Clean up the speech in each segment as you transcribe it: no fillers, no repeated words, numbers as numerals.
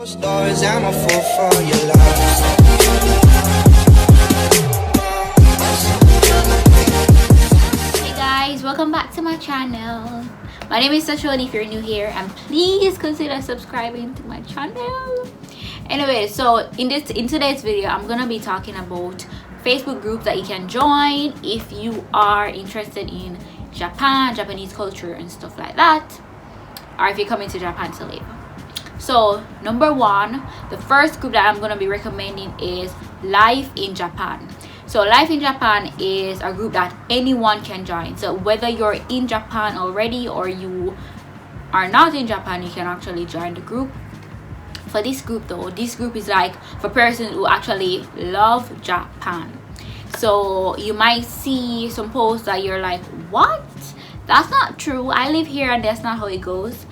Stars, I'm a fool for your love. Hey guys, welcome back to my channel. My name is Sashoni if you're new here, and please consider subscribing to my channel. Anyway, so in today's video, I'm gonna be talking about Facebook groups that you can join if you are interested in Japanese culture and stuff like that, or if you're coming to Japan to live. So number one, the first group that I'm going to be recommending is Life in Japan. So Life in Japan is a group that anyone can join. So whether you're in Japan already or you are not in Japan, you can actually join the group. For this group though, this group is like for persons who actually love Japan. So you might see some posts that you're like, what? That's not true. I live here and that's not how it goes.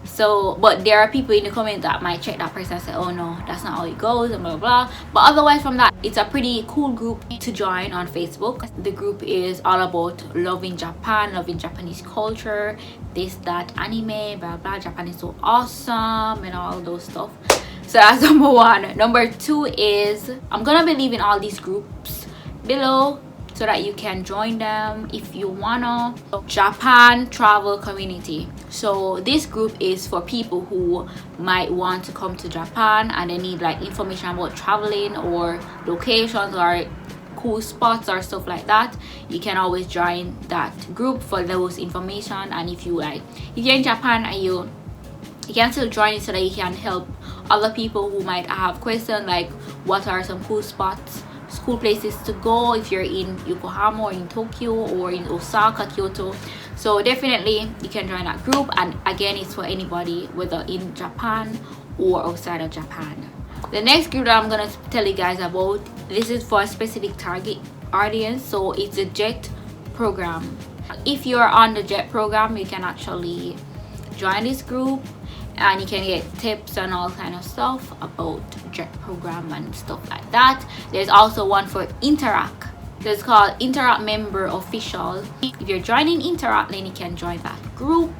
So, but there are people in the comments that might check that person and say, oh no, that's not how it goes, and blah blah blah. But otherwise from that, it's a pretty cool group to join on Facebook. The group is all about loving Japan, loving Japanese culture, this, that, anime, blah blah. Japan is so awesome and all those stuff. So that's number one. Number two is, I'm gonna be leaving all these groups below so that you can join them if you wanna. Japan Travel Community. So this group is for people who might want to come to Japan and they need like information about traveling or locations or cool spots or stuff like that. You can always join that group for those information. And if you're in Japan and you can still join it so that you can help other people who might have questions like what are some cool spots, cool places to go if you're in Yokohama or in Tokyo or in Osaka, Kyoto. So definitely you can join that group, and again it's for anybody whether in Japan or outside of Japan. The next group that I'm gonna tell you guys about, this is for a specific target audience. So it's a JET program. If you're on the JET program, you can actually join this group and you can get tips and all kind of stuff about JET program and stuff like that. There's also one for Interac. It's called Interac Member Official. If you're joining Interac, then you can join that group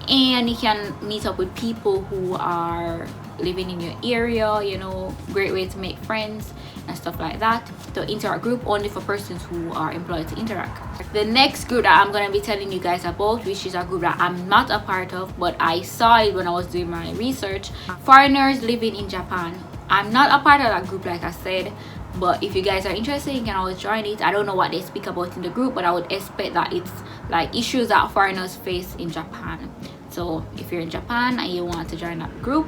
and you can meet up with people who are living in your area, you know, great way to make friends and stuff like that. So Interac group only for persons who are employed to Interac. The next group that I'm going to be telling you guys about, which is a group that I'm not a part of, but I saw it when I was doing my research, foreigners living in Japan. I'm not a part of that group like I said, but if you guys are interested, you can always join it. I don't know what they speak about in the group, but I would expect that it's like issues that foreigners face in Japan. So if you're in Japan and you want to join that group,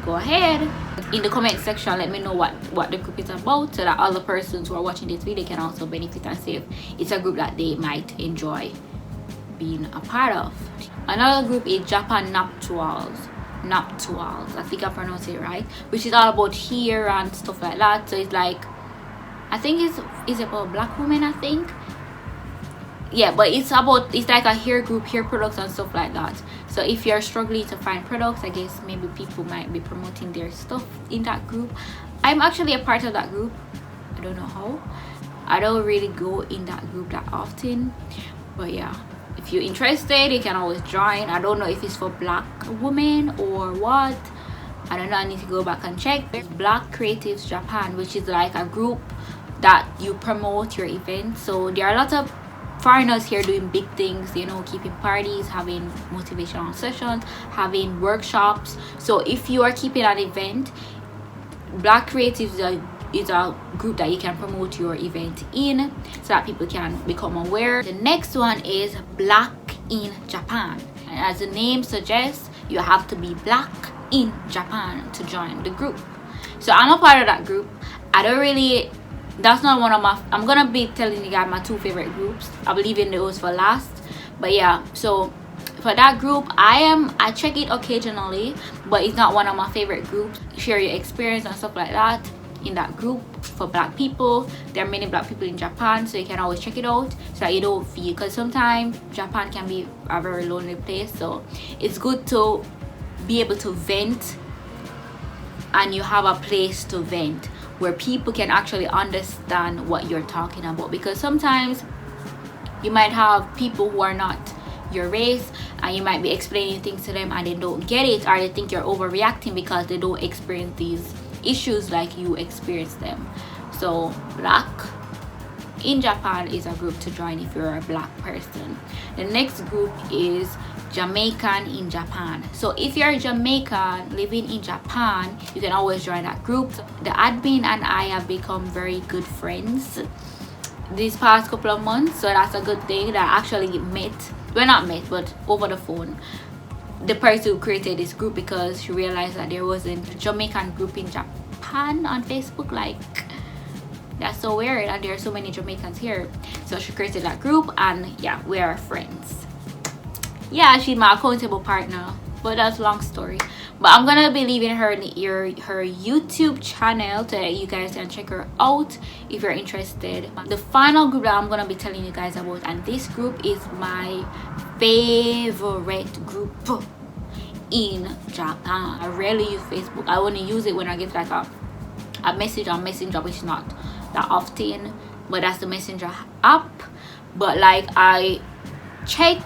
go ahead. In the comment section, let me know what the group is about so that other persons who are watching this video can also benefit and see if it's a group that they might enjoy being a part of. Another group is Japan Nuptials. I think I pronounced it right, which is all about hair and stuff like that. So it's like, I think it's about black women, I think. Yeah, but it's like a hair group, hair products and stuff like that. So if you're struggling to find products, I guess maybe people might be promoting their stuff in that group. I'm actually a part of that group. I don't know how. I don't really go in that group that often, but yeah, if you're interested, you can always join. I don't know if it's for black women or what. I don't know, I need to go back and check. There's Black Creatives Japan, which is like a group that you promote your events. So there are a lot of foreigners here doing big things, you know, keeping parties, having motivational sessions, having workshops. So if you are keeping an event, Black Creatives is a group that you can promote your event in so that people can become aware. The next one is Black in Japan, and as the name suggests, you have to be black in Japan to join the group. So I'm a part of that group. That's not one of my, I'm gonna be telling you guys my two favorite groups. I believe in those for last, but yeah, so for that group, I check it occasionally, but it's not one of my favorite groups. Share your experience and stuff like that in that group for black people. There are many black people in Japan, so you can always check it out so that you don't feel, because sometimes Japan can be a very lonely place. So it's good to be able to vent, and you have a place to vent where people can actually understand what you're talking about, because sometimes you might have people who are not your race, and you might be explaining things to them and they don't get it, or they think you're overreacting because they don't experience these issues like you experience them. So Black in Japan is a group to join if you're a Black person. The next group is Jamaican in Japan. So if you're a Jamaican living in Japan, you can always join that group. The admin and I have become very good friends these past couple of months, so that's a good thing. That I actually met, well, not met, but over the phone, the person who created this group, because she realized that there was a Jamaican group in Japan on Facebook. Like, that's so weird, and there are so many Jamaicans here. So she created that group, and yeah, we are friends. Yeah, she's my accountable partner, but that's a long story. But I'm gonna be leaving her YouTube channel so that you guys can check her out if you're interested. The final group that I'm gonna be telling you guys about, and this group is my favorite group in Japan. I rarely use Facebook. I only use it when I get like a message on Messenger, which is not that often, but that's the Messenger app. But like, I check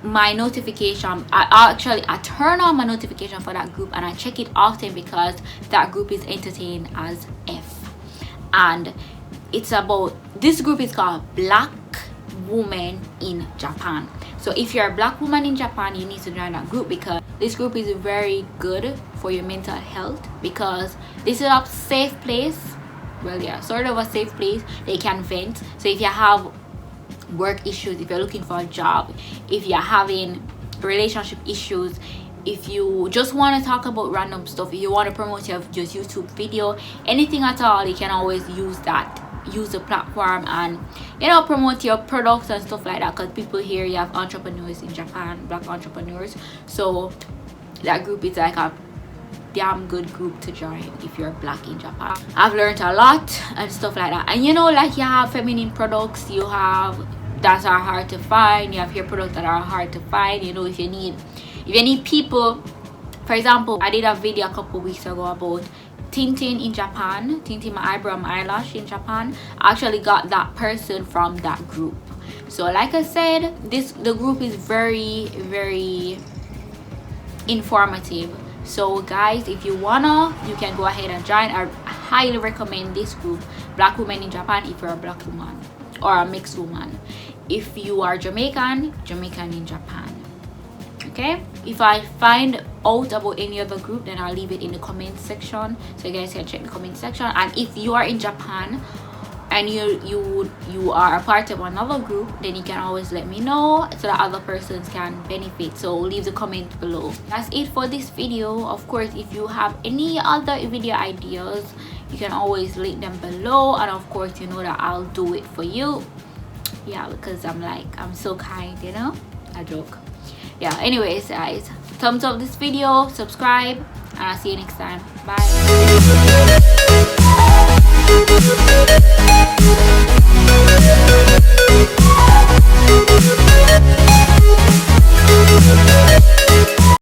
my notification, I turn on my notification for that group, and I check it often because that group is entertained as F. And it's about, this group is called Black Women in Japan. So if you're a Black woman in Japan, you need to join that group, because this group is very good for your mental health, because this is a safe place. Well, yeah, sort of a safe place. They can vent. So if you have work issues, if you're looking for a job, if you're having relationship issues, if you just want to talk about random stuff, if you want to promote your YouTube video, anything at all, you can always use the platform and, you know, promote your products and stuff like that, because people here, you have entrepreneurs in Japan, Black entrepreneurs. So that group is like a damn good group to join if you're Black in Japan. I've learned a lot and stuff like that. And you know, like, you have feminine products, you have that are hard to find, you have hair products that are hard to find. You know, if you need people, for example, I did a video a couple weeks ago about tinting in Japan, tinting my eyebrow, my eyelash in Japan. I actually got that person from that group. So like I said, the group is very, very informative. So guys, if you wanna, you can go ahead and join. I highly recommend this group, Black Women in Japan, if you're a Black woman or a mixed woman. If you are Jamaican in Japan. Okay, if I find out about any other group, then I'll leave it in the comment section, so you guys can check the comment section. And if you are in Japan and you are a part of another group, then you can always let me know so that other persons can benefit. So leave the comment below. That's it for this video. Of course, if you have any other video ideas, you can always link them below, and of course, you know that I'll do it for you. Yeah, because I'm so kind, you know. I joke. Yeah, anyways guys, thumbs up this video, subscribe, and I'll see you next time. Bye.